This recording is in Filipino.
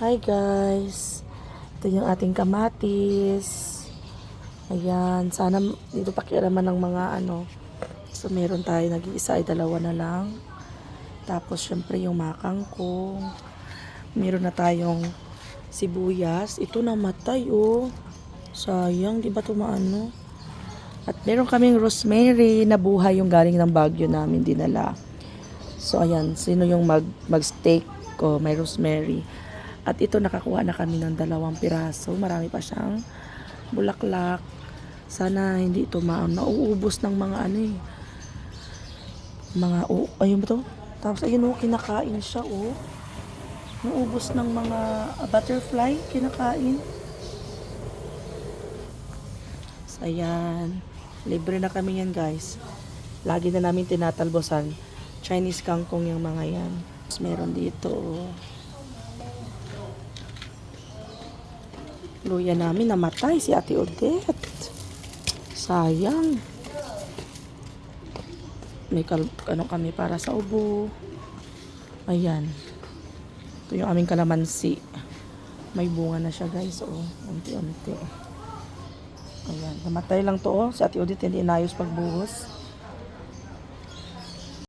Hi guys, ito yung ating kamatis. Ayan, sana dito pakialaman ng mga ano. So meron tayo, nag-iisa ay dalawa na lang. Tapos syempre yung makangkong. Meron na tayong sibuyas. Ito namatay oh. Sayang, di ba tumaano? At meron kaming rosemary na buhay yung galing ng Baguio namin dinala. So ayan, sino yung mag-steak ko, may rosemary. At ito nakakuha na kami ng 2 piraso. Marami pa siyang bulaklak. Sana hindi ito nauubos ng mga ano eh. Ayun ba to? Tapos ayun oh, kinakain siya oh. Nauubos ng mga butterfly, kinakain. So ayan. Libre na kami yan guys. Lagi na namin tinatalbosan. Chinese kangkong yung mga yan. Tapos meron dito oh. Luya namin namatay si Ate Odette. Sayang. May ano kami para sa ubo. Ayan. Ito yung aming kalamansi. May bunga na siya guys. Oh, unti-unti. Ayan. Namatay lang to oh. Si Ate Odette hindi inayos pagbuhos.